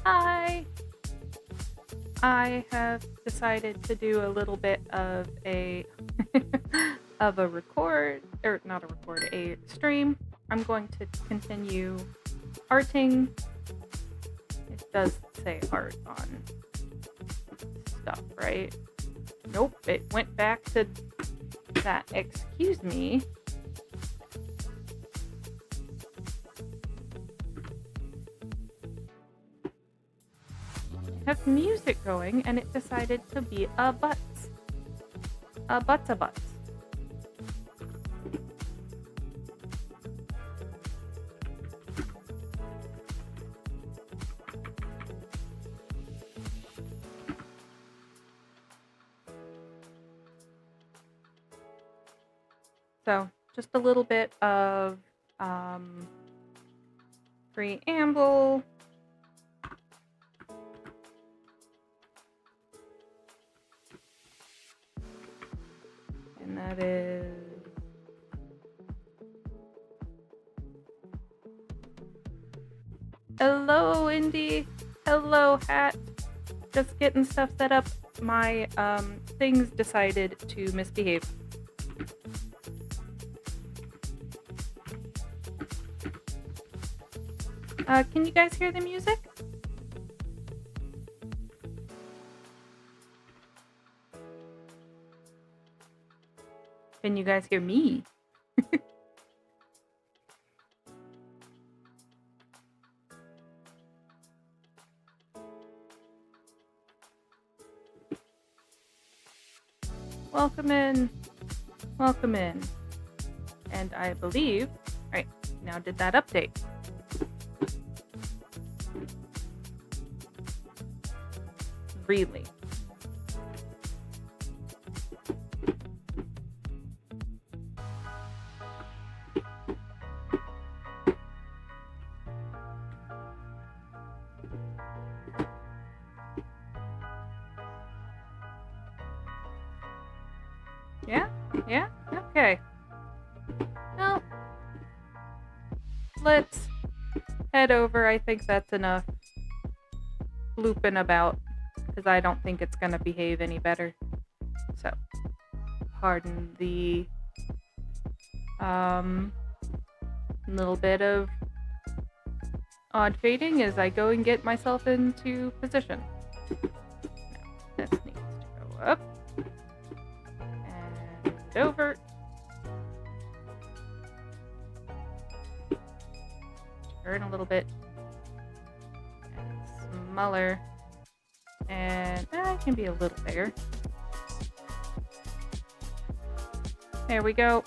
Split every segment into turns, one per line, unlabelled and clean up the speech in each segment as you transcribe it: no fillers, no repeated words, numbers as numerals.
Hi! I have decided to do a little bit of a of a record, or not a record, a stream. I'm going to continue arting. It does say art on stuff, right? Nope, it went back to that. Excuse me. Have music going, and it decided to be a butts. A butts. So, just a little bit of preamble. And that is hello, Indy. Hello, Hat. Just getting stuff set up. My things decided to misbehave. Can you guys hear the music? Can you guys hear me? Welcome in. Welcome in. And I believe, alright, now did that update. Really? Yeah? Okay. Well, let's head over. I think that's enough looping about, because I don't think it's going to behave any better. So, pardon the little bit of odd fading as I go and get myself into position. Now, this needs to go up. Over. Turn a little bit. And smaller. And it can be a little bigger. There we go.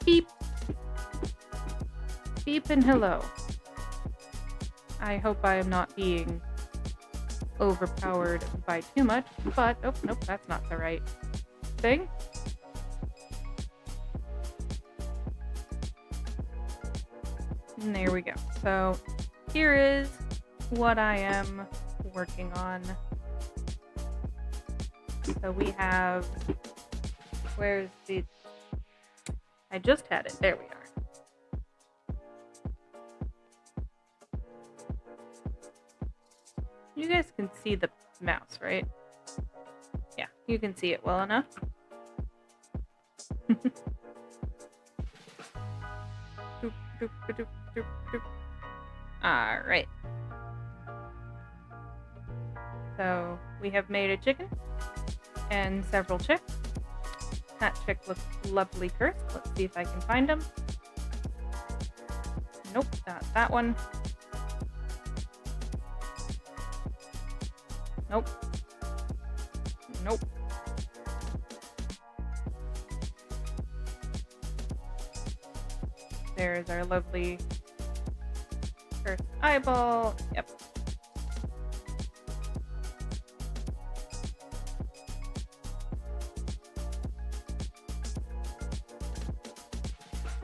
Beep. Beep and hello. I hope I am not being overpowered by too much, but oh, nope, that's not the right thing. And there we go. So here is what I am working on. So we have, where's the, I just had it, there we are. You guys can see the mouse, right? Yeah, you can see it well enough. Alright. So, we have made a chicken and several chicks. That chick looks lovely cursed. Let's see if I can find them. Nope, not that one. Nope. Nope. There's our lovely first eyeball. Yep.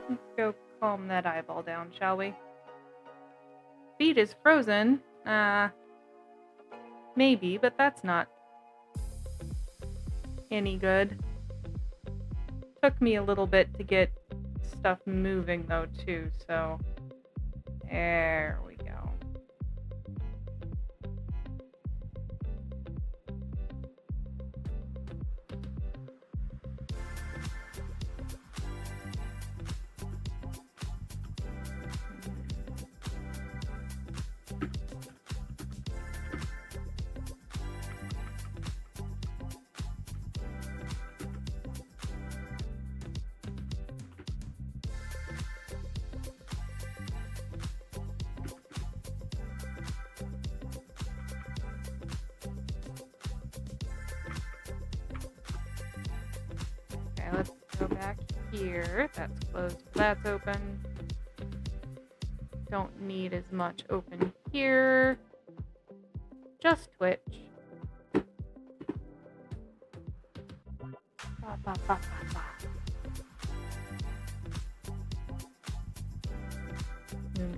Let's go calm that eyeball down, shall we? Feet is frozen. Maybe, but that's not any good. Took me a little bit to get stuff moving though too, so there we go. back here. That's closed. That's open. Don't need as much open here. Just Twitch. Ba, ba, ba, ba, ba.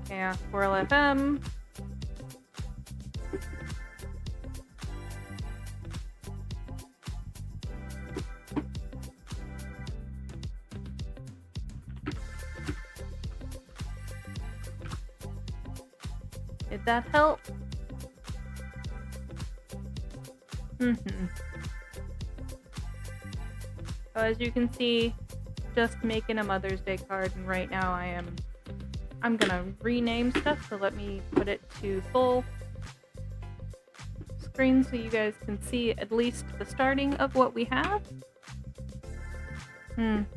Chaos Squirrel FM. Did that help? So as you can see, just making a Mother's Day card, and right now I'm gonna rename stuff, so let me put it to full screen so you guys can see at least the starting of what we have.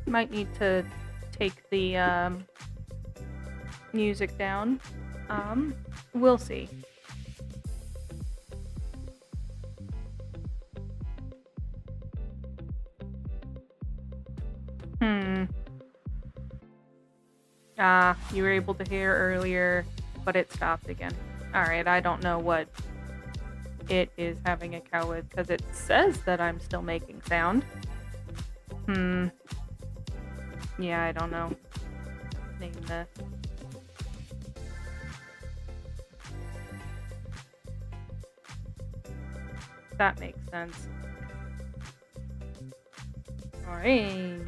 Might need to take the music down. We'll see. You were able to hear earlier, but it stopped again. Alright, I don't know what it is having a cow with, because it says that I'm still making sound. Yeah, I don't know. Let's name this. That makes sense. Alright.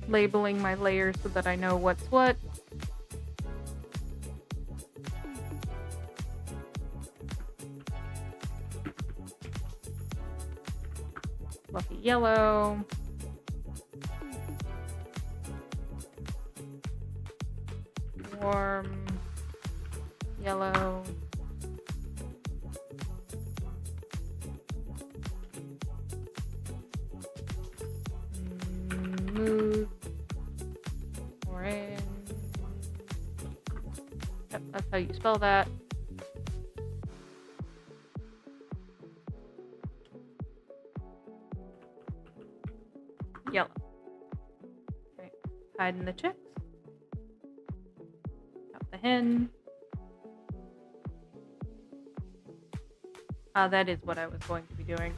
Labeling my layers so that I know what's what. Fluffy yellow. Warm yellow. Smooth orange. Yep, that's how you spell that. Yellow. Okay, hiding the chicks. Got the hen. That is what I was going to be doing.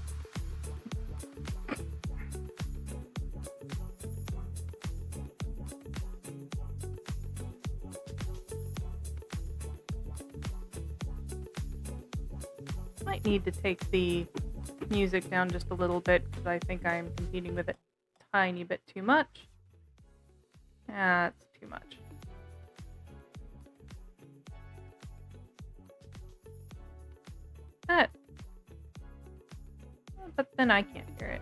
Might need to take the music down just a little bit because I think I'm competing with it a tiny bit too much. That's too much. That. But then I can't hear it.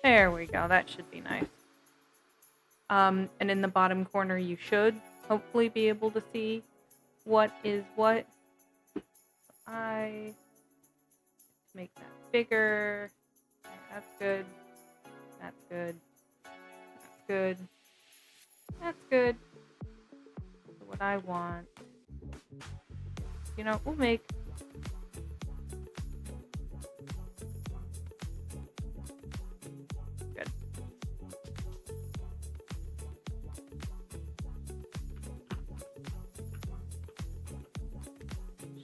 There we go. That should be nice. And in the bottom corner, you should hopefully be able to see what is what. I make that bigger. That's good. That's good. That's good. That's good. So what I want, we'll make good.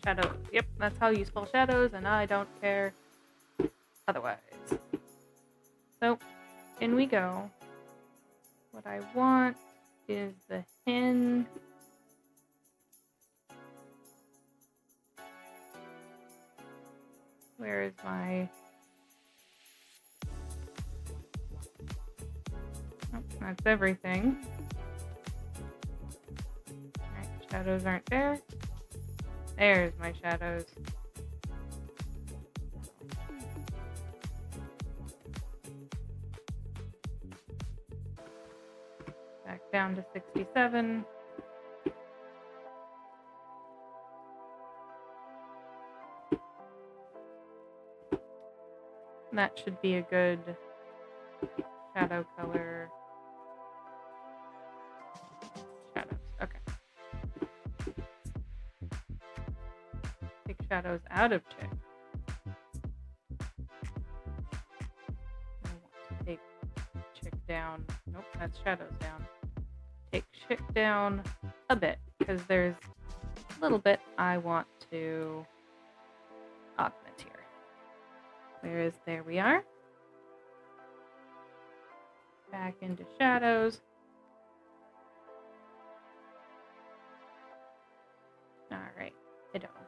Shadows. Yep, that's how you spell shadows, and I don't care otherwise. So, in we go. What I want is the hen. Where is my... Oh, that's everything. Alright, shadows aren't there. There's my shadows. Back down to 67. That should be a good shadow color. Shadows, okay. shadows out of Chick. I want to take Chick down. Nope, that's shadows down. Take Chick down a bit because there's a little bit I want to augment here. There we are. Back into shadows. Alright, I don't know.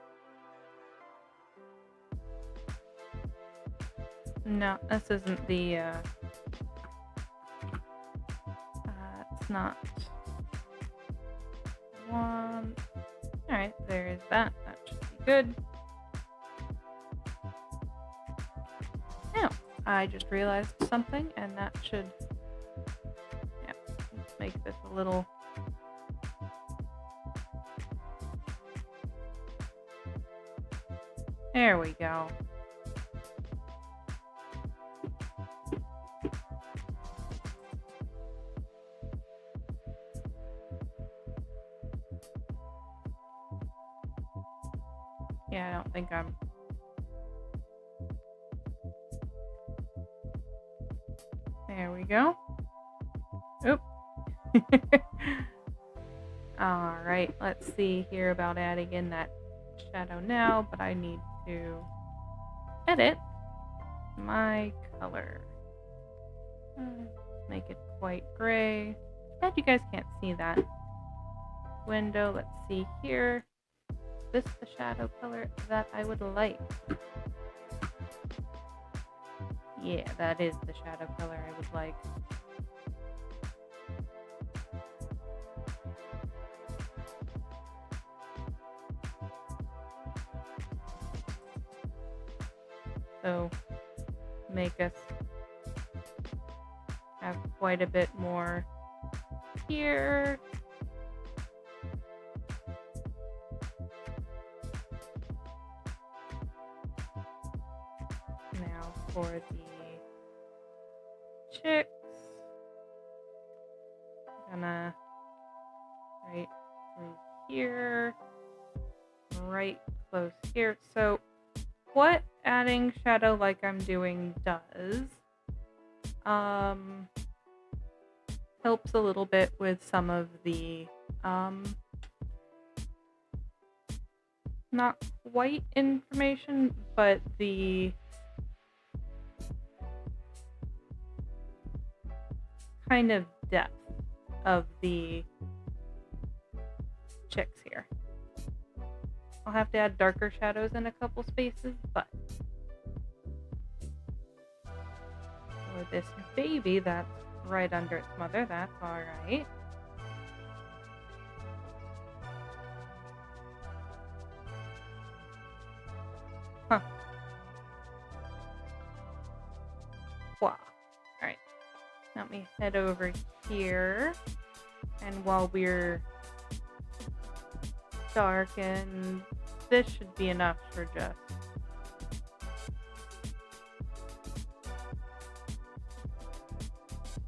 No, this isn't the, it's not one. Alright, there is that. That should be good. Now, I just realized something, and that should, yeah, make this a little... There we go. Yeah, I don't think I'm... There we go. Oop. Alright, let's see here about adding in that shadow now, but I need to edit my color. Make it quite gray. Glad you guys can't see that. Window, let's see here. Is this the shadow color that I would like? Yeah, that is the shadow color I would like. So, make us have quite a bit more here. Now for the chicks, I'm gonna right through here, right close here. So what adding shadow like I'm doing does helps a little bit with some of the not quite information, but the kind of depth of the chicks here. I'll have to add darker shadows in a couple spaces, but for this baby that's right under its mother, that's alright. Huh. Wow. Alright. Let me head over here. And while we're darken, this should be enough for just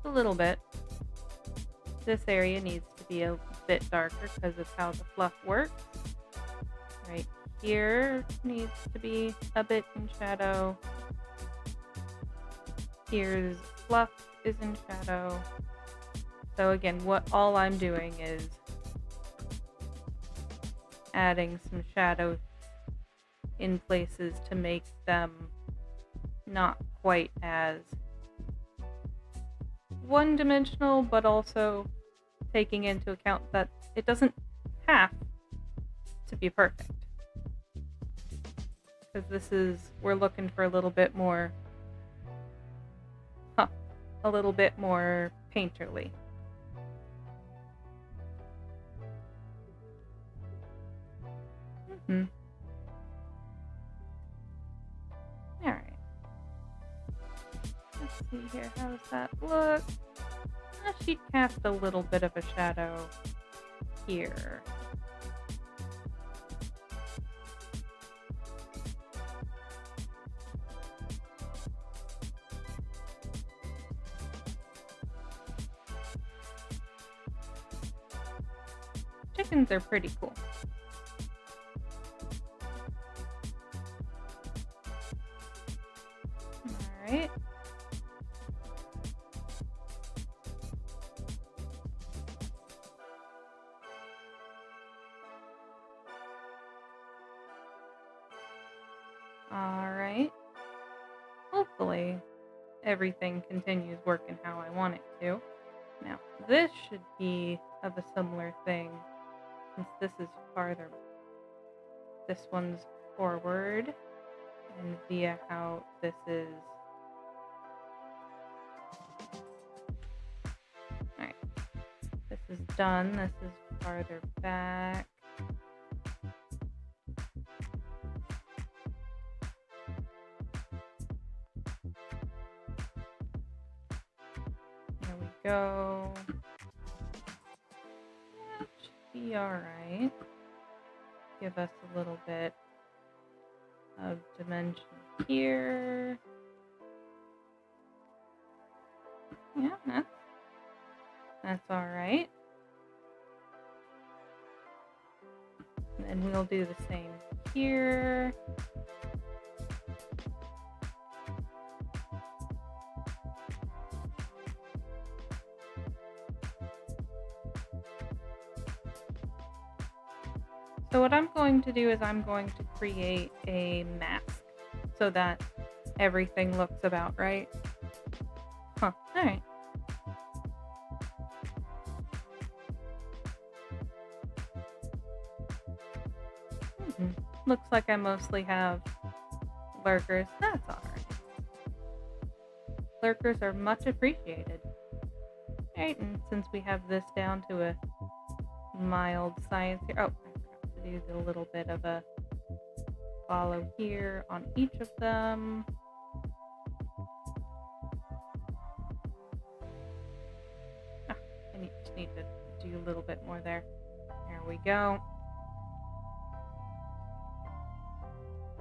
a little bit. This area needs to be a bit darker because of how the fluff works. Right here needs to be a bit in shadow. Here's fluff is in shadow. So again, all I'm doing is adding some shadow in places to make them not quite as one-dimensional, but also taking into account that it doesn't have to be perfect. Because we're looking for a little bit more, painterly. Alright. Let's see here, how does that look? She cast a little bit of a shadow here. Chickens are pretty cool. hopefully everything continues working how I want it to. Now, this should be of a similar thing, since this is farther. This one's forward, and via how this is. Alright. This is done. This is farther back. There we go. That should be alright. Give us a little bit of dimension here. Yeah, that's alright. And we'll do the same here. So what I'm going to do is I'm going to create a mask so that everything looks about right. Huh, alright. Looks like I mostly have lurkers. That's alright. Lurkers are much appreciated. Alright, and since we have this down to a mild science here. Oh, I forgot to do a little bit of a follow here on each of them. I just need to do a little bit more there. There we go.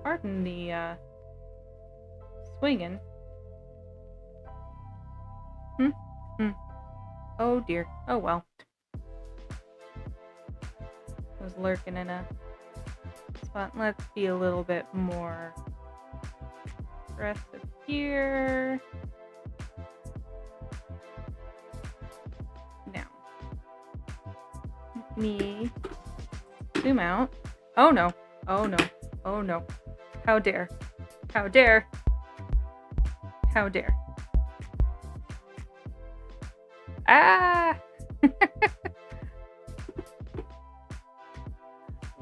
Pardon the swinging. Oh dear. Oh well. I was lurking in a spot. Let's be a little bit more aggressive here. Now, let me zoom out. Oh no. Oh no. Oh no. How dare. How dare. How dare. Ah!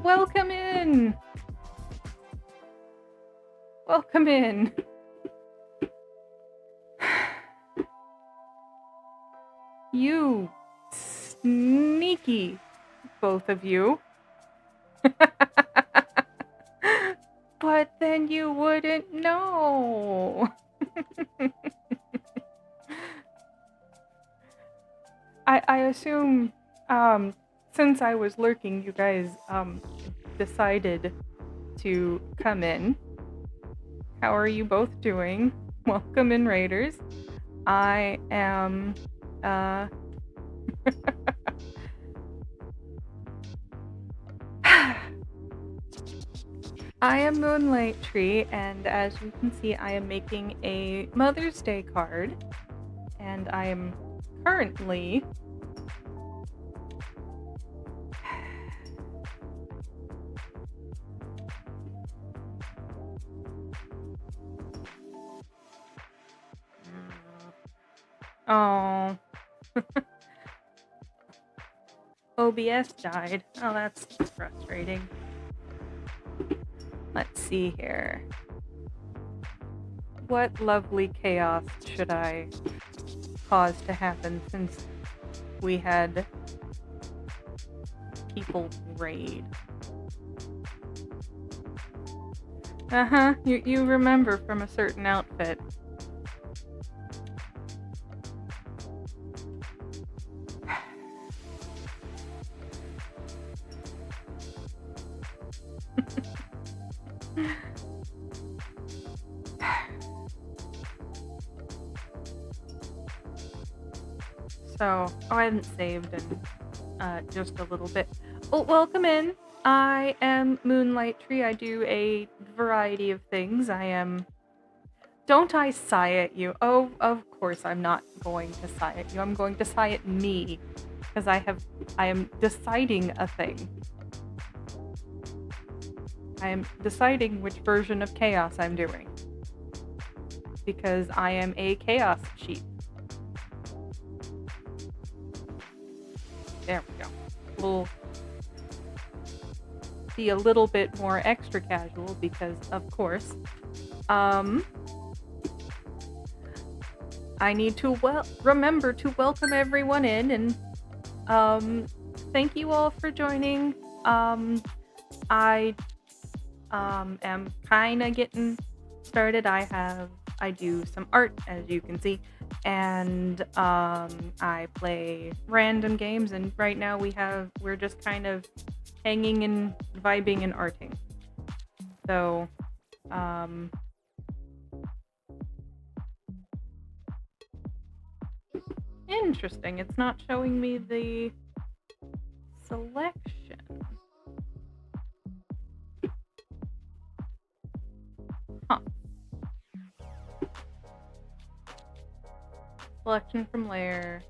Welcome in! Welcome in! You sneaky, both of you. But then you wouldn't know. I assume, since I was lurking, you guys, decided to come in. How are you both doing? Welcome in, Raiders. I am, I am Moonlight Tree, and as you can see, I am making a Mother's Day card, and I am currently oh OBS died. Oh, that's frustrating. Let's see here. What lovely chaos should I cause to happen since we had people raid? Uh-huh, you remember from a certain outfit. So, I haven't saved in just a little bit. Oh, welcome in. I am Moonlight Tree. I do a variety of things. I am... Don't I sigh at you? Oh, of course I'm not going to sigh at you. I'm going to sigh at me. Because I am deciding a thing. I am deciding which version of chaos I'm doing. because I am a chaos sheep. There we go. We'll be a little bit more extra casual because, of course, I need to remember to welcome everyone in, and thank you all for joining. I am kind of getting started. I do some art, as you can see, and I play random games, and right now we're just kind of hanging and vibing and arting. So interesting. It's not showing me the selection. Huh. Selection from layer.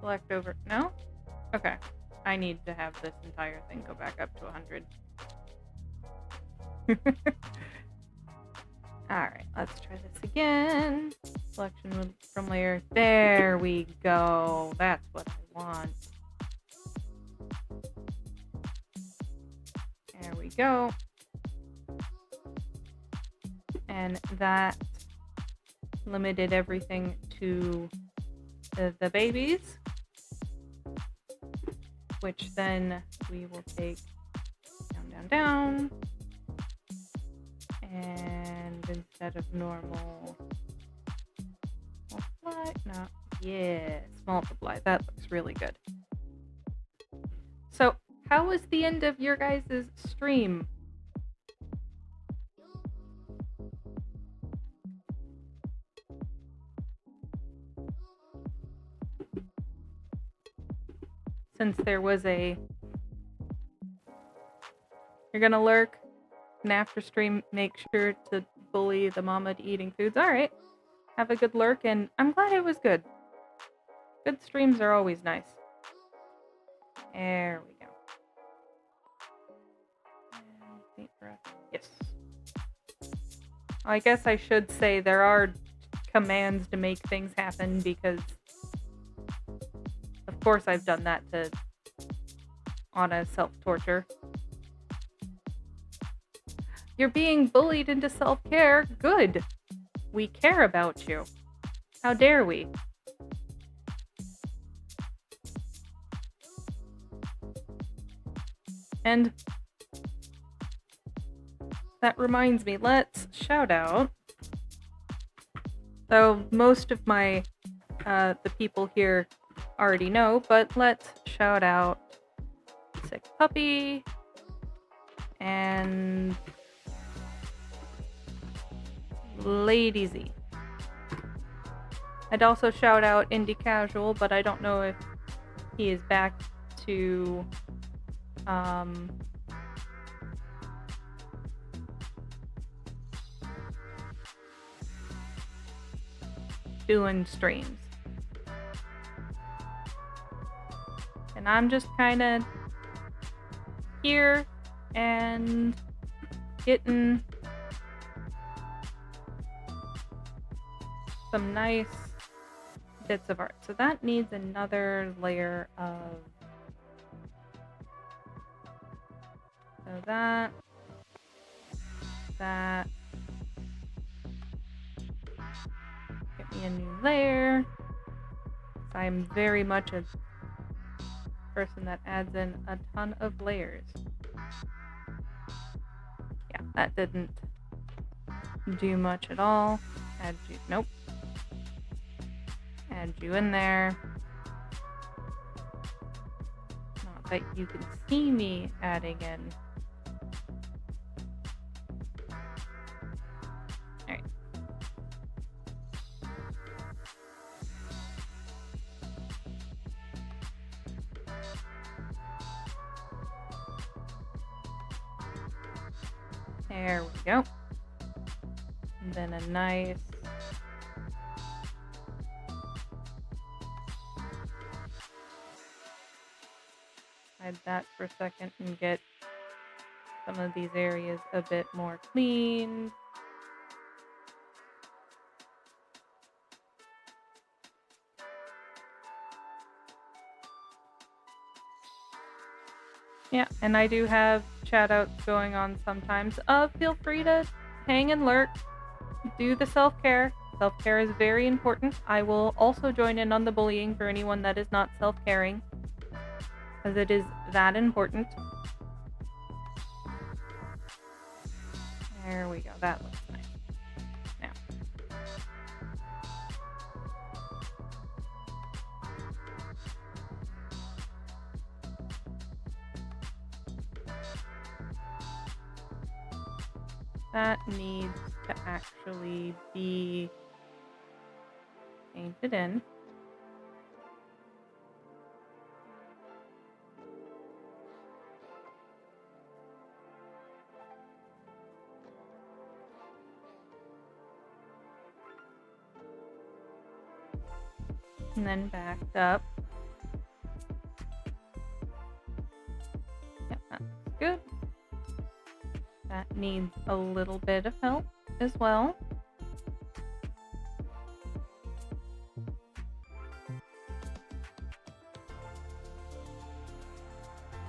Select over. No? Okay. I need to have this entire thing go back up to 100. Alright, let's try this again. Selection from layer. There we go. That's what I want. There we go. And that limited everything to the babies, which then we will take down, and instead of normal multiply, no, yes, multiply. That looks really good. So how was the end of your guys' stream? Since there was you're gonna lurk, and after stream, make sure to bully the mama to eating foods. Alright, have a good lurk, and I'm glad it was good. Good streams are always nice. There we go. And deep breath. Yes. I guess I should say there are commands to make things happen, because of course I've done that on a self-torture. You're being bullied into self-care. Good. We care about you. How dare we? And that reminds me, let's shout out. So most of my the people here already know, but let's shout out Sick Puppy and Lady Z. I'd also shout out Indie Casual, but I don't know if he is back to doing streams. And I'm just kind of here and getting some nice bits of art. So that needs another layer of... So that... Get me a new layer. So I'm very much a person that adds in a ton of layers. Yeah, that didn't do much at all. Add you... Nope. Add you in there. Not that you can see me adding in. Alright. There we go. And then a nice... Hide that for a second and get some of these areas a bit more clean. Yeah, and I do have shout-outs going on sometimes. Feel free to hang and lurk. Do the self-care. Self-care is very important. I will also join in on the bullying for anyone that is not self-caring, because it is that important. There we go. That looks nice. Now. That needs to actually be painted in. And then backed up. Yep, that looks good. That needs a little bit of help as well.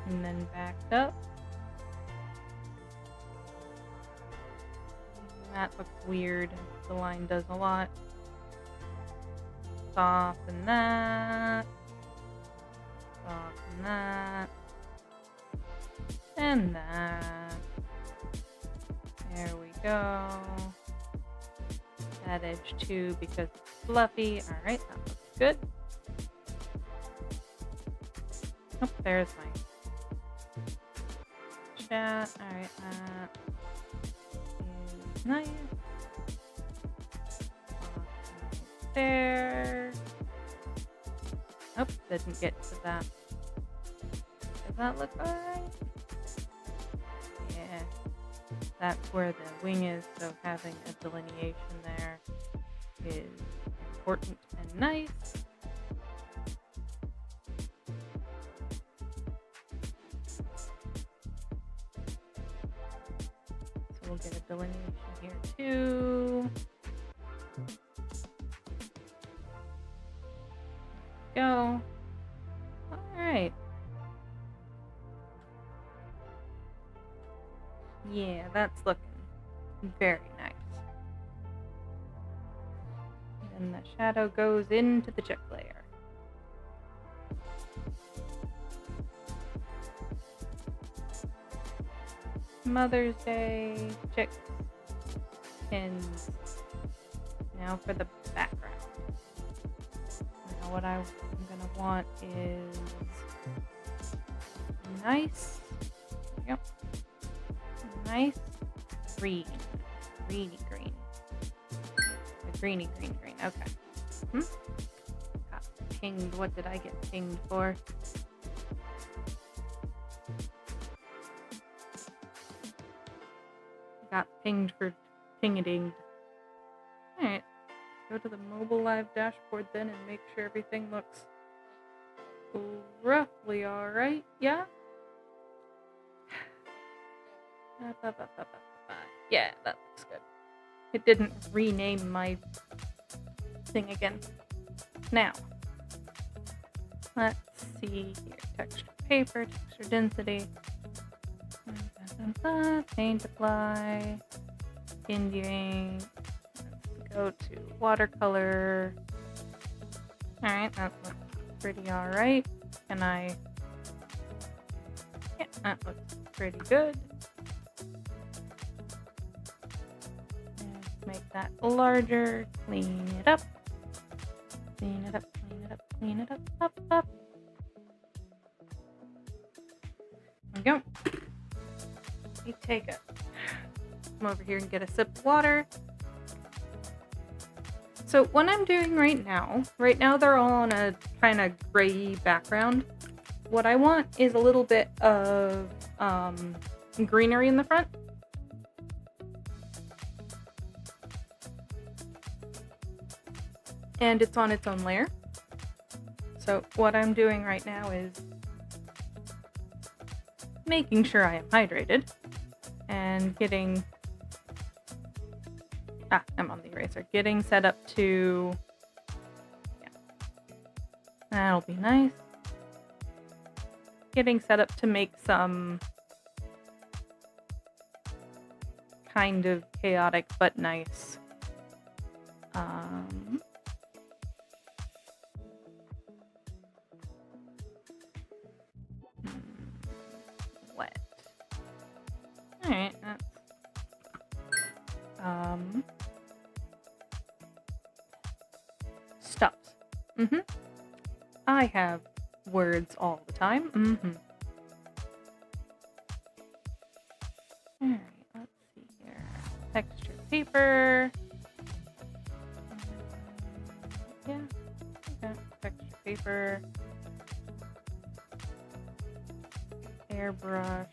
And then backed up. That looks weird. The line does a lot. Soften that. Soften that. And that. There we go. That edge too because it's fluffy. Alright, that looks good. Oh, there's my chat. Alright, that is nice. There. Oh, didn't get to that. Does that look alright? Yeah. That's where the wing is, so having a delineation there is important and nice. So we'll get a delineation here too. Go. Alright. Yeah, that's looking very nice. And the shadow goes into the check layer. Mother's Day, chicks, pins. Now for the background. Now what I'm gonna want is nice. There we go. Nice green. Greeny green. The greeny green. Okay. Got pinged. What did I get pinged for? Got pinged for ping-a-dinged. Alright. Go to the mobile live dashboard then and make sure everything looks roughly alright. Yeah? Yeah, that looks good. It didn't rename my thing again. Now, let's see here. Texture paper, texture density. Paint apply. Indie. Let's go to watercolor. Alright, that looks pretty alright. Can I... Yeah, that looks pretty good. Make that larger, clean it up, clean it up, clean it up, clean it up, up. There we go. You take it. Come over here and get a sip of water. So what I'm doing right now they're all on a kind of gray background. What I want is a little bit of greenery in the front. And it's on its own layer. So what I'm doing right now is making sure I am hydrated. and getting... I'm on the eraser. Getting set up to... Yeah. That'll be nice. Getting set up to make some kind of chaotic but nice wet. Alright, that's stops. I have words all the time. Alright, let's see here. Texture paper. Yeah. Okay. Texture paper. Airbrush.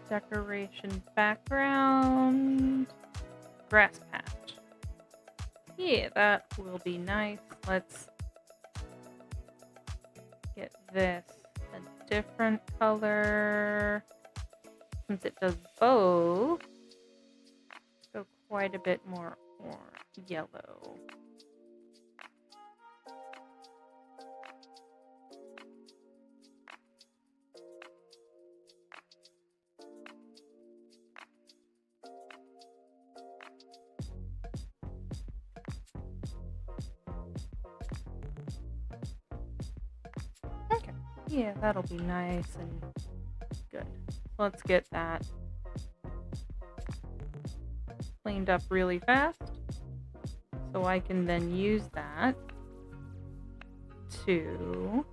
Decoration background. Grass patch. Yeah, that will be nice. Let's get this a different color. Since it does both, go quite a bit more yellow. Okay, yeah, that'll be nice and good. Let's get that cleaned up really fast so I can then use that to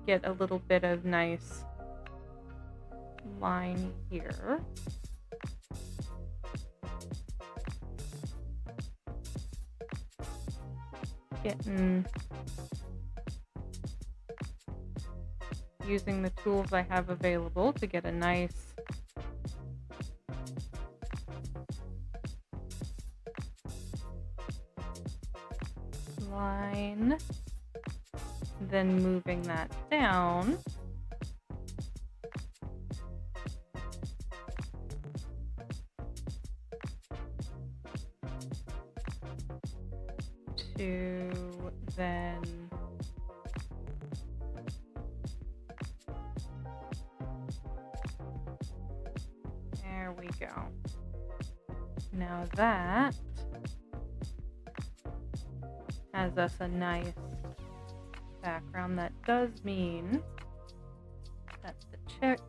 get a little bit of nice line here. Using the tools I have available to get a nice line, then moving that down to then there we go. Now that has us a nice background. That does mean that the chicks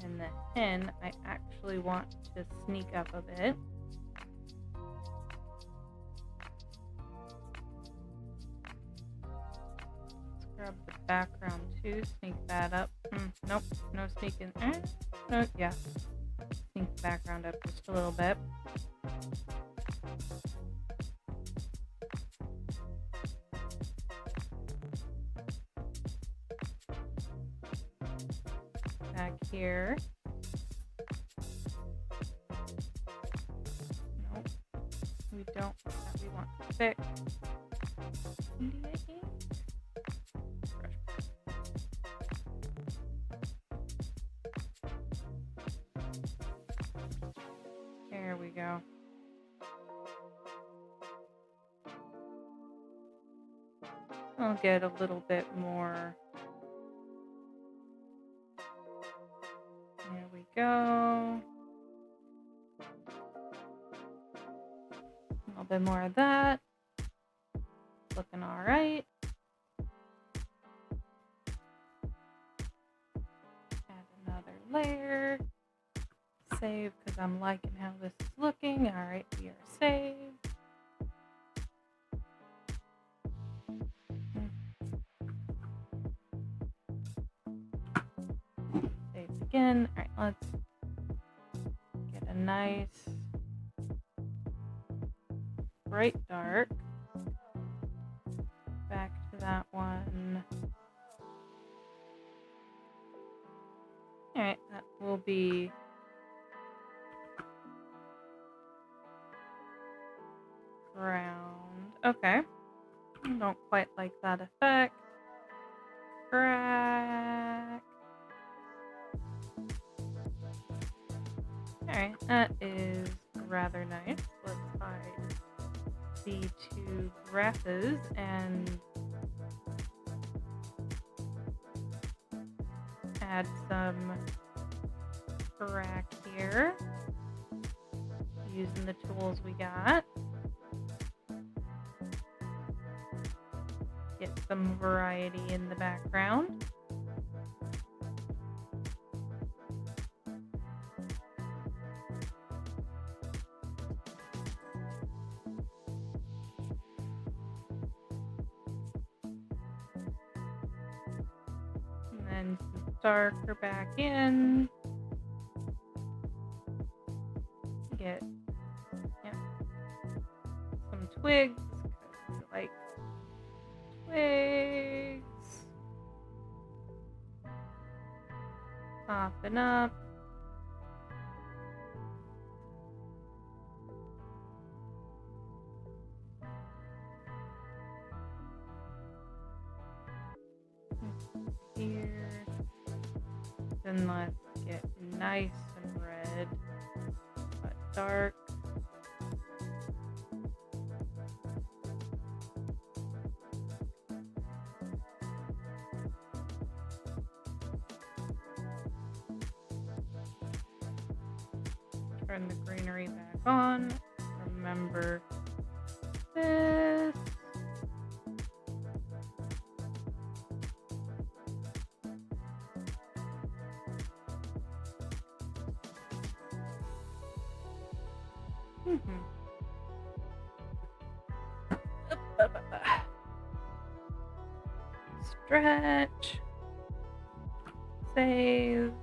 and the hen I actually want to sneak up a bit. Grab the background too, sneak that up. Nope, no sneaking. No, yeah. Sneak the background up just a little bit. Back here. Nope. We don't want that. We want thick. India ink. There we go. I'll get a little bit more. There we go. A little bit more of that. Looking all right. Add another layer. Save because I'm liking how this is looking. All right, we are saved. Save again. All right, let's get a nice bright dark. Back to that one. Alright, that will be ground. Okay. Don't quite like that effect. Crack. Alright, that is rather nice. Let's hide the two grasses and add some crack here using the tools we got. Get some variety in the background. And then some darker back in. Get some twigs, because I like twigs. Popping up. Here. Then let's get nice and red, but dark. Turn the greenery back on. Remember this. Stretch. Save.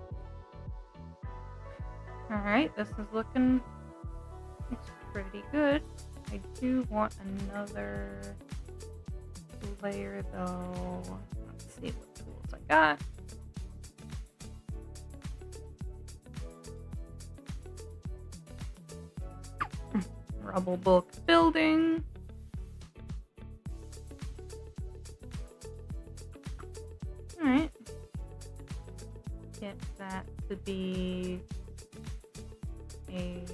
Alright, this is looks pretty good. I do want another layer though. Let's see what tools I got. Rubble bulk building. Alright. Get that to be a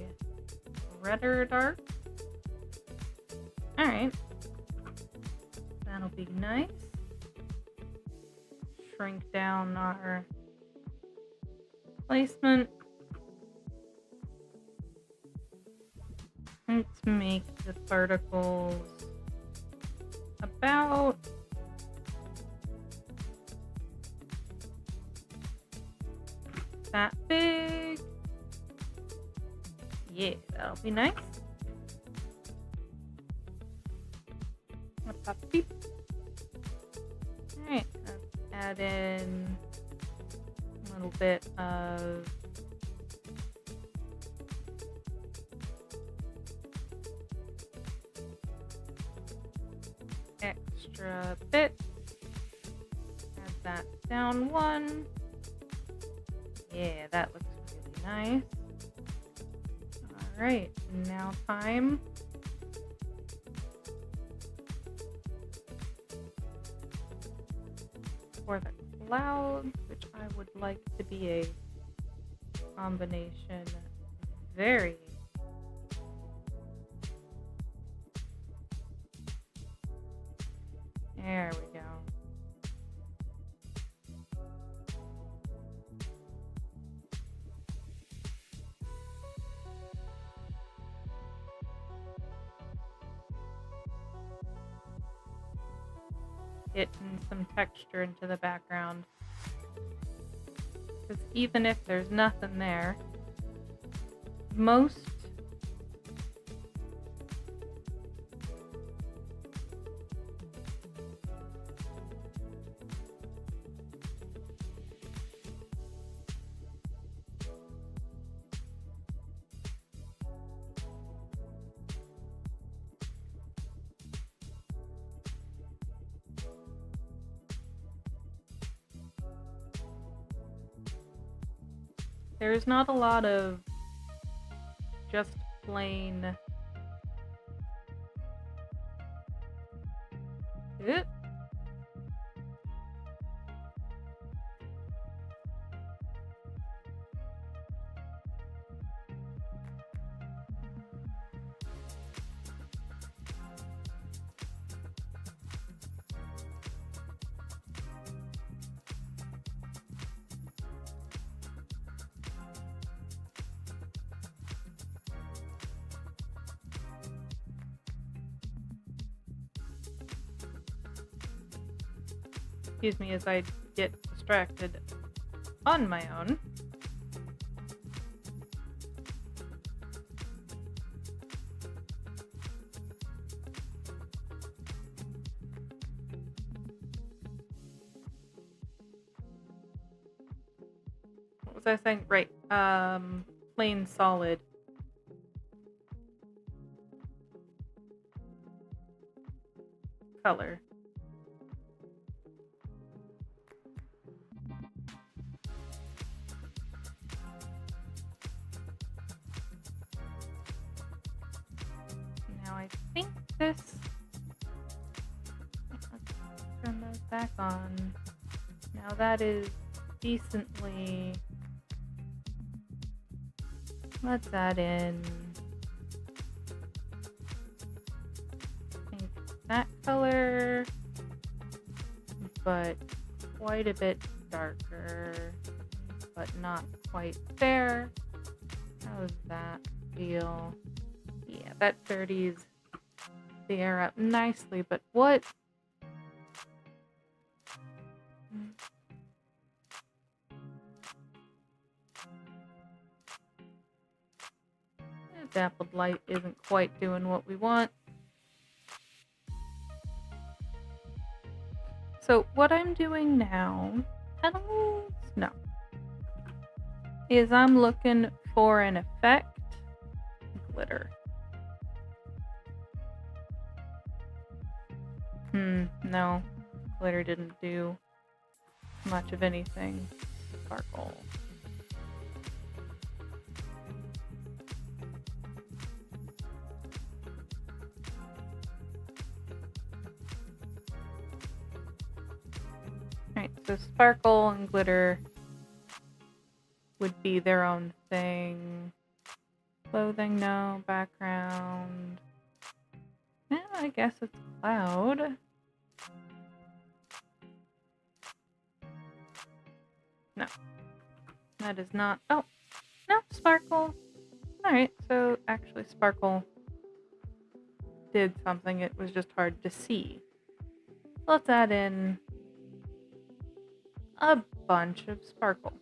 redder dark. Alright. That'll be nice. Shrink down our placement. Let's make the particles about that big. Yeah, that'll be nice. Beep. Alright, let's add in a little bit of extra bit. Add that down one. Yeah, that looks really nice. Alright, now time for the clouds, which I would like to be a combination very there we go. Getting some texture into the background. Because even if there's nothing there, most there's not a lot of just plain... Oop. Excuse me as I get distracted on my own. What was I saying? Right. Plain solid. Color. I think this... Let's turn those back on. Now that is decently... Let's add in... I think that color, but quite a bit darker, but not quite there. How does that feel? Yeah, that 30s the air up nicely, but what? Dappled light isn't quite doing what we want. So what I'm doing now, petals? No. Is I'm looking for an effect glitter. No. Glitter didn't do much of anything. Sparkle. Alright, so sparkle and glitter would be their own thing. Clothing, no. Background. Yeah, I guess it's cloud. No. That is not... Oh! No, sparkle. Alright, so actually sparkle did something. It was just hard to see. Let's add in a bunch of sparkle.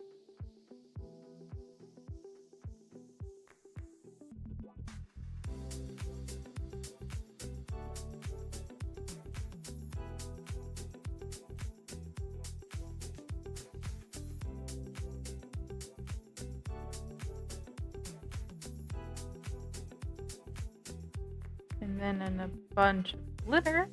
And then in a bunch of glitter.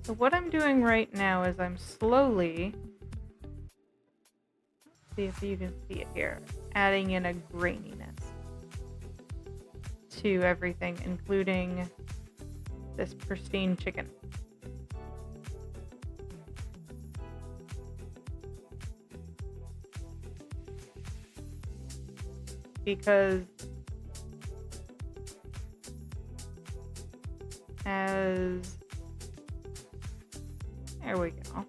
So what I'm doing right now is I'm slowly, see if you can see it here, adding in a graininess to everything, including this pristine chicken. Because as... There we go.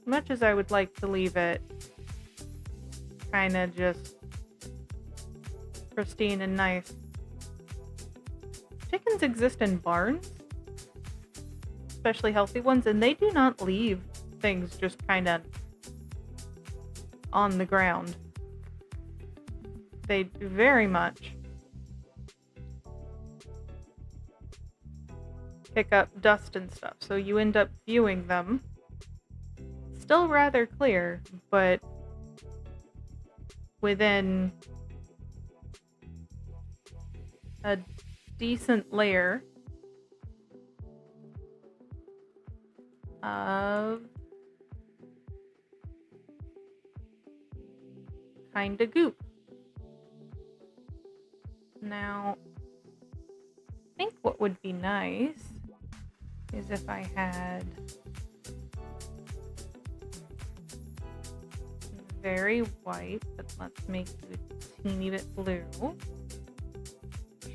Much as I would like to leave it kind of just pristine and nice, chickens exist in barns, especially healthy ones, and they do not leave things just kind of on the ground. They very much pick up dust and stuff, so you end up viewing them still rather clear, but within a decent layer of kinda goop. Now, I think what would be nice is if I had very white, but let's make you a teeny bit blue.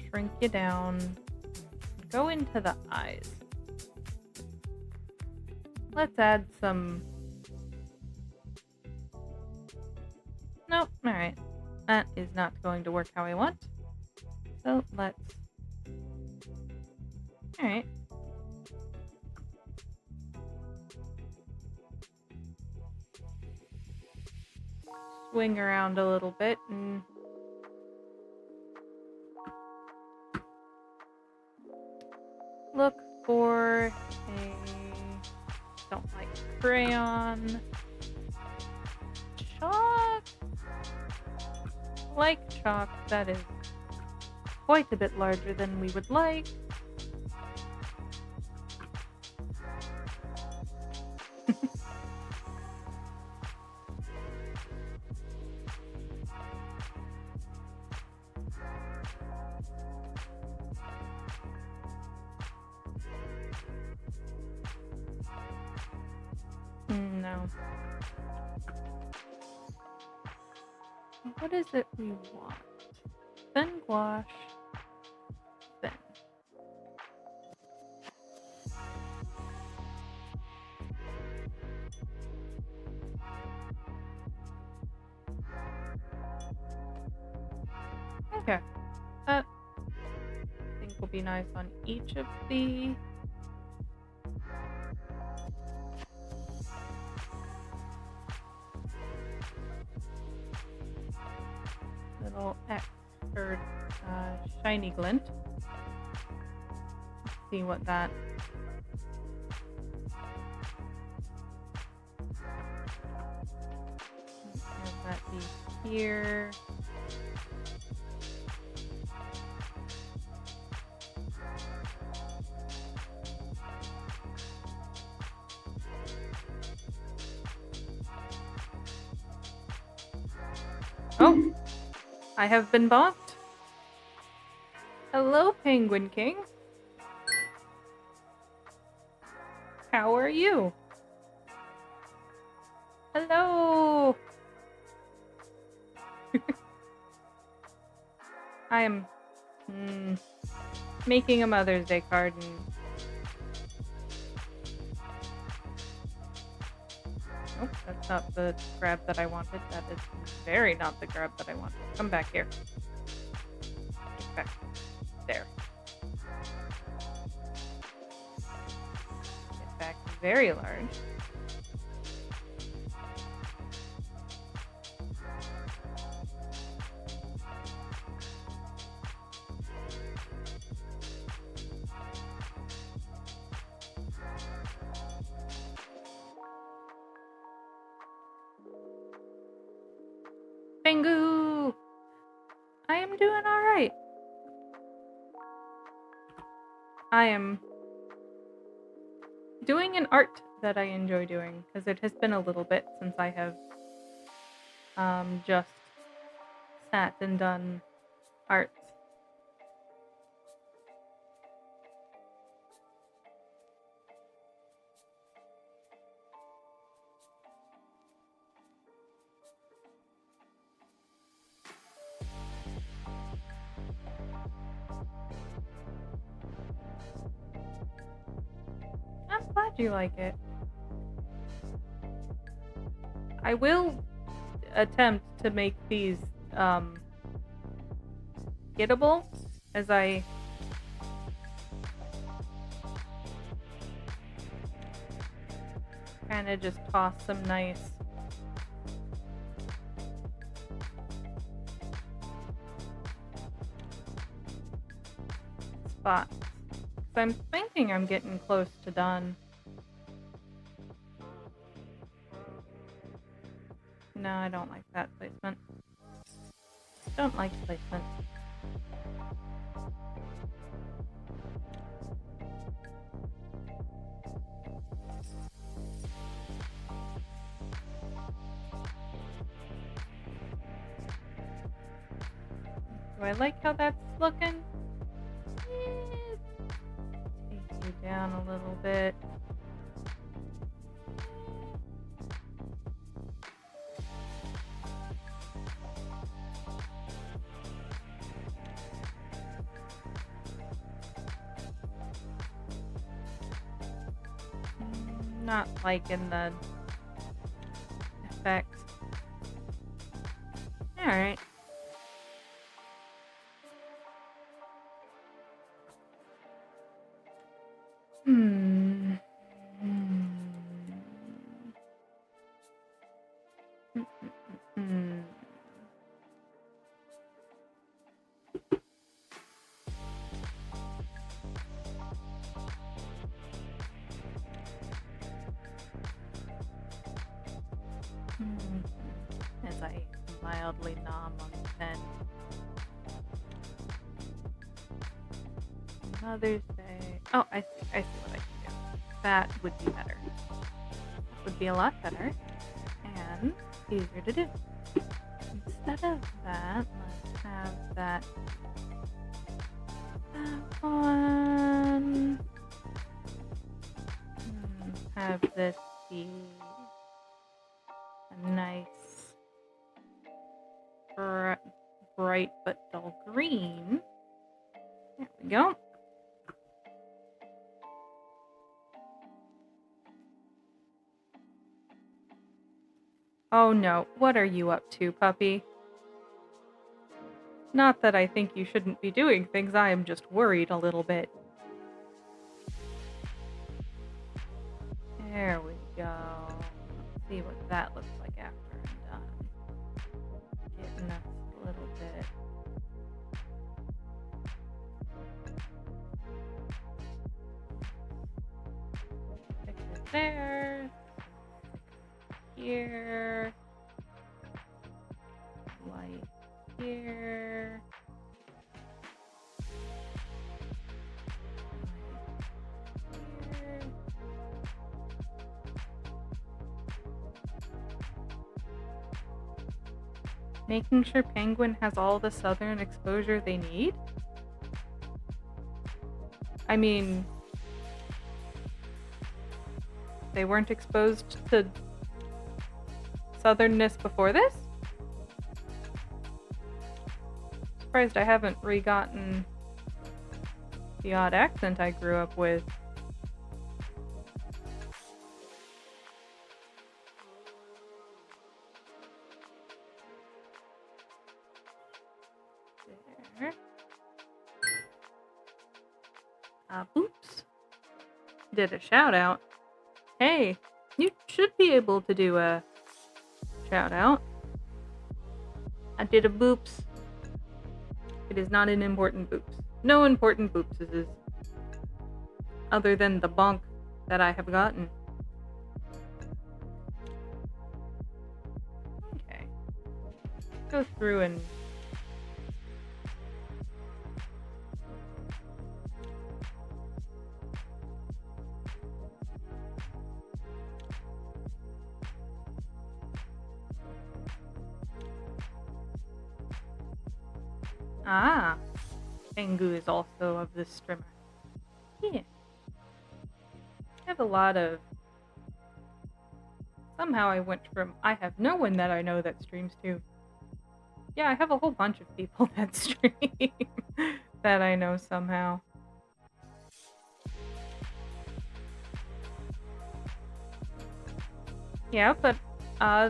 Shrink you down. Go into the eyes. Let's add some... Nope, alright. That is not going to work how I want. So let's... Alright. Swing around a little bit and... look for a... don't like crayon. Chalk? Like chalk, that is quite a bit larger than we would like. No. What is it we want? Thin gouache. Thin. Okay. That I think will be nice on each of the little X or shiny glint. Let's see what that... have that be here. Oh! I have been balked. Hello, Penguin King. How are you? Hello! I am making a Mother's Day card and... Nope, that's not the grab that I wanted. That is very not the grab that I wanted. Come back here. Get back. There. Get back very large. Bingo! I am doing alright. I am doing an art that I enjoy doing, because it has been a little bit since I have just sat and done art. I'm glad you like it. I will attempt to make these gettable as I kind of just toss some nice spots. So I'm thinking I'm getting close to done. No, I don't like that placement. don't like placement. Do I like how that's looking? Take you down a little bit. Not liking the effects. Alright. As I mildly nom on the pen. Mother's Day. Oh, I see what I can do. That would be better. That would be a lot better. And easier to do. Instead of that, let's have that one. Have this be a nice bright but dull green. There we go. Oh no, what are you up to, puppy? Not that I think you shouldn't be doing things, I am just worried a little bit. There we go. Let's see what that looks like after I'm done. Getting us a little bit. Picture there. Here. Light here. Making sure Penguin has all the southern exposure they need? I mean, they weren't exposed to southernness before this? Surprised I haven't re-gotten the odd accent I grew up with. There. Oops. Did a shout out. Hey, you should be able to do a shout out. I did a boops. It is not an important boops. No important boopses other than the bonk that I have gotten. Okay. Go through and Tengu is also of this streamer. Yeah. I have a lot of... Somehow I went from, I have no one that I know that streams to. Yeah, I have a whole bunch of people that stream that I know somehow. Yeah, but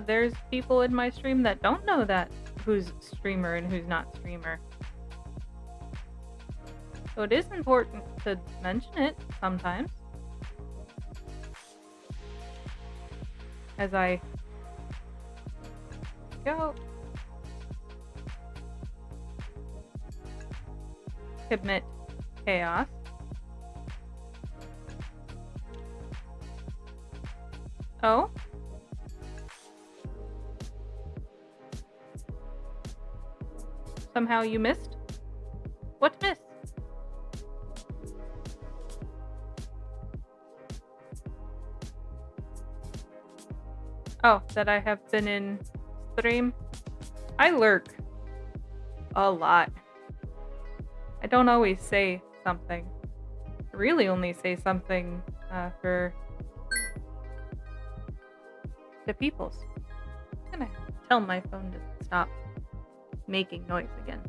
there's people in my stream that don't know that who's streamer and who's not streamer. So it is important to mention it sometimes. As I go. Commit chaos. Oh? Somehow you missed? What missed? Oh, that I have been in stream? I lurk a lot. I don't always say something. I really only say something for the peoples. I'm gonna tell my phone to stop making noise again.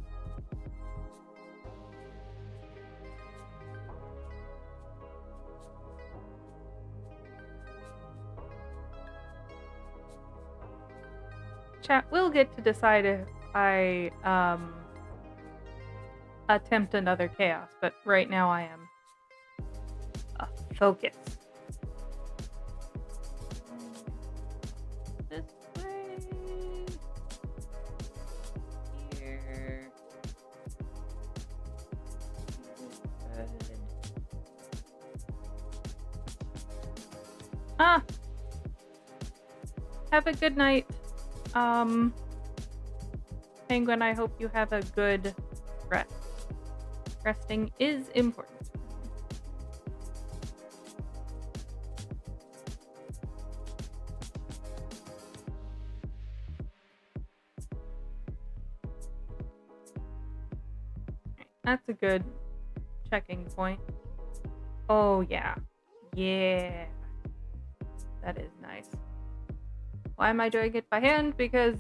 Chat will get to decide if I attempt another chaos, but right now I am focused. This way. Here. Good. Have a good night. Penguin, I hope you have a good rest. Resting is important. That's a good checking point. Oh, yeah. Yeah. That is nice. Why am I doing it by hand? Because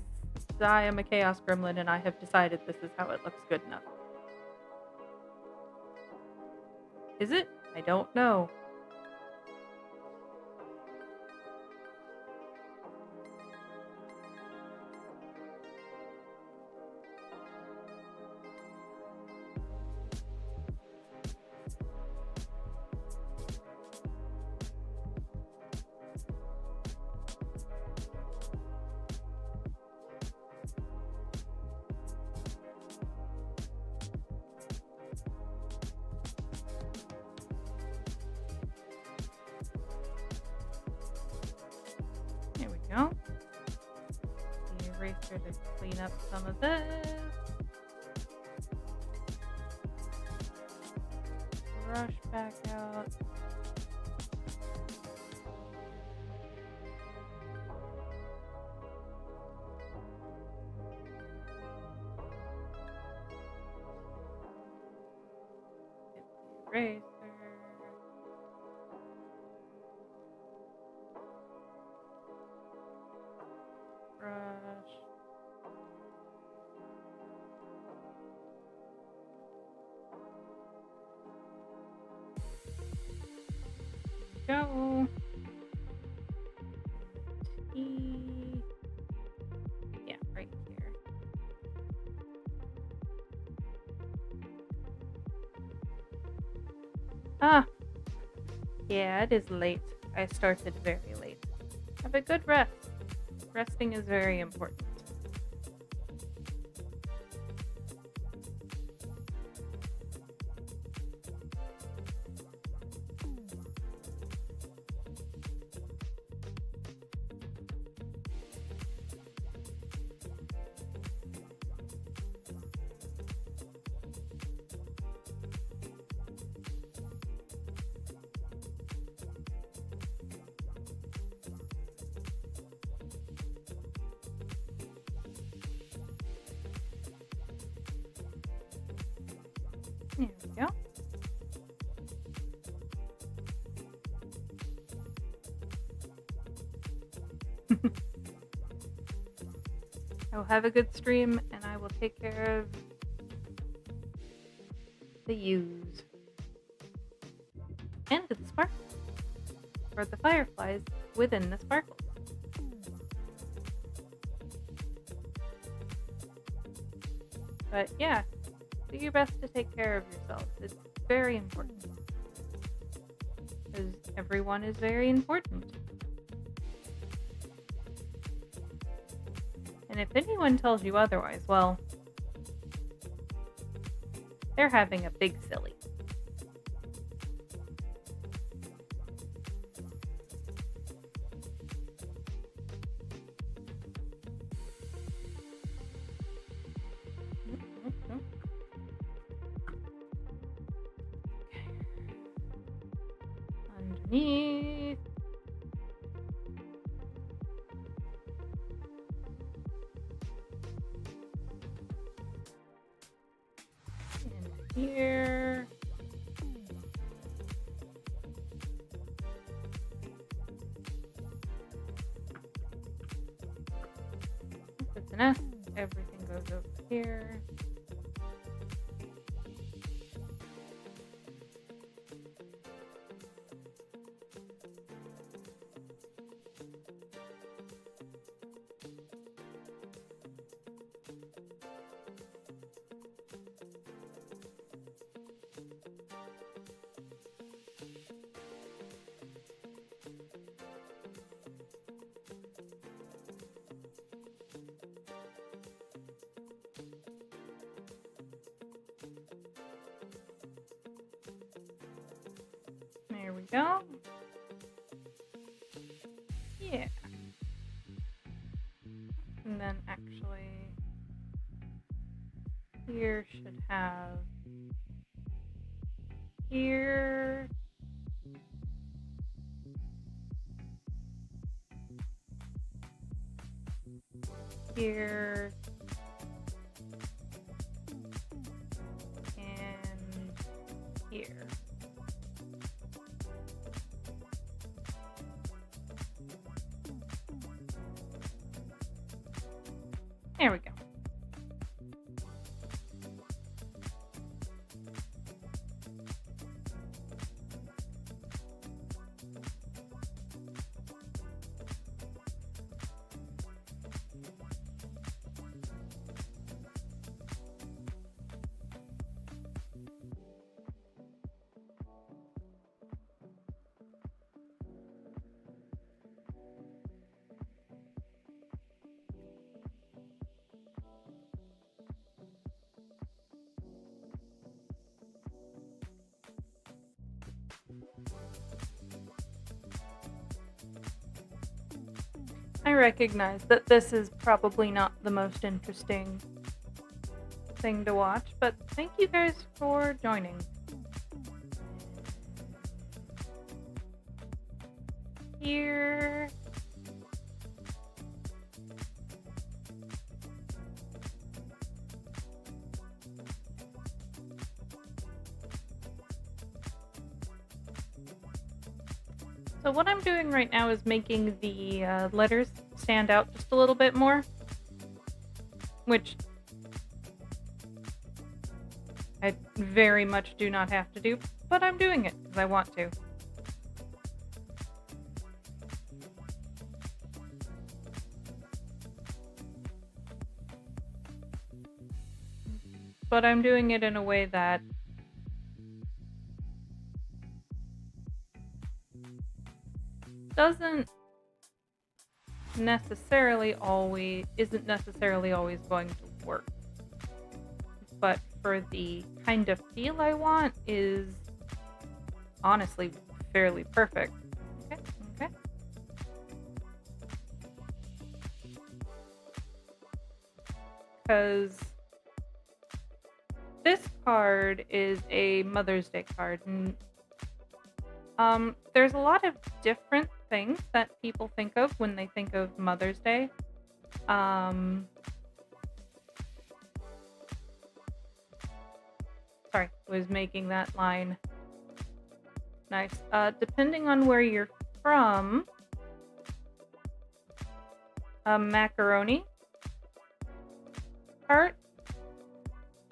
I am a Chaos Gremlin and I have decided this is how it looks good enough. Is it? I don't know. Go. The eraser to clean up some of this. Brush back out. Get the eraser. Brush. Go. T. Yeah, right here. Ah. Yeah, it is late. I started very late. Have a good rest. Resting is very important. There we go. I will have a good stream and I will take care of the use and the sparkles, or the fireflies within the sparkles. But yeah, do your best to take care of yourselves. It's very important. Because everyone is very important. And if anyone tells you otherwise, well, they're having a big silly. underneath. In here. That's enough. Everything goes over here. There we go. Yeah. And then actually, here should have here. Here. And here. There we go. I recognize that this is probably not the most interesting thing to watch, but thank you guys for joining. Here. So what I'm doing right now is making the letters stand out just a little bit more, which I very much do not have to do, but I'm doing it because I want to. But I'm doing it in a way that isn't necessarily always going to work, but for the kind of feel I want is honestly fairly perfect. Okay. Because this card is a Mother's Day card, and there's a lot of different things that people think of when they think of Mother's Day. Sorry, was making that line nice. Depending on where you're from, macaroni heart,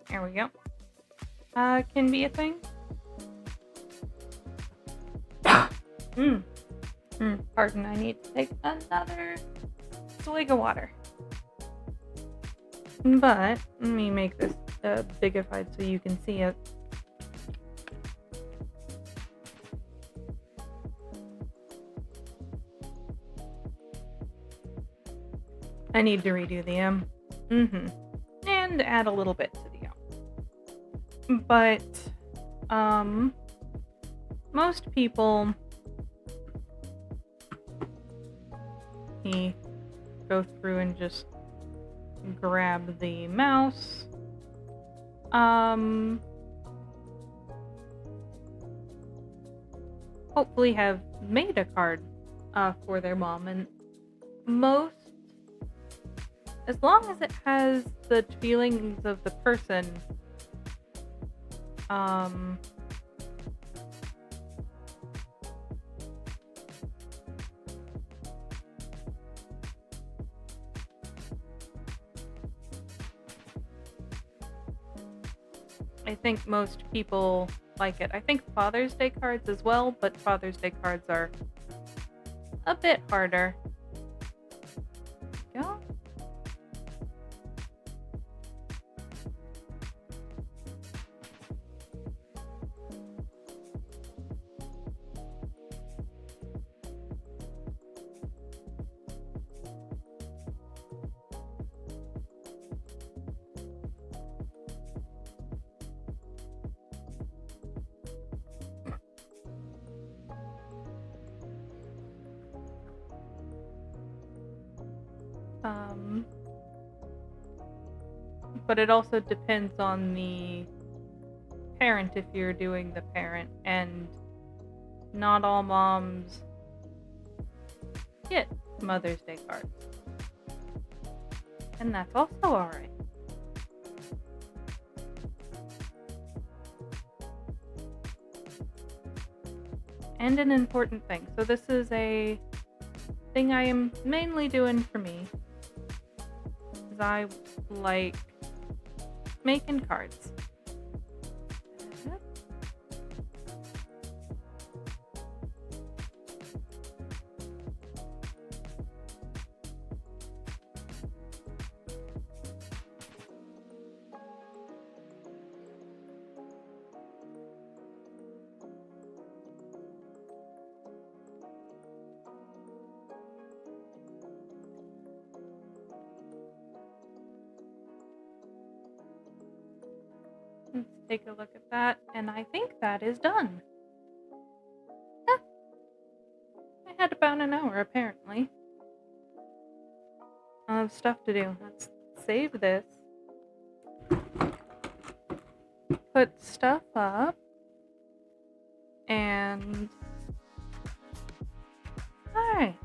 there we go, can be a thing. Pardon, I need to take another swig of water. But let me make this bigified so you can see it. I need to redo the M. And add a little bit to the M. But most people go through and just grab the mouse. hopefully have made a card for their mom, and most, as long as it has the feelings of the person, I think most people like it. I think Father's Day cards as well, but Father's Day cards are a bit harder. Yeah. But it also depends on the parent if you're doing the parent, and not all moms get Mother's Day cards. And that's also alright. And an important thing. So this is a thing I am mainly doing for me, because I like making cards. Let's take a look at that, and I think that is done. Huh. I had about an hour, apparently, of stuff to do. Let's save this. Put stuff up. And... alright.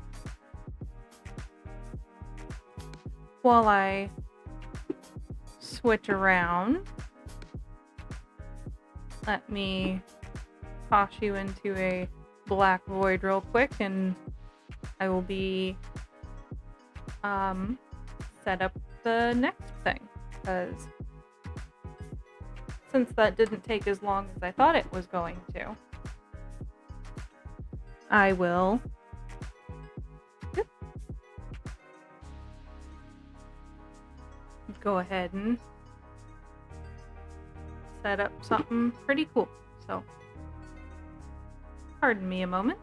While I switch around, let me toss you into a black void real quick, and I will be set up the next thing, because since that didn't take as long as I thought it was going to, I will go ahead and set up something pretty cool. So, pardon me a moment.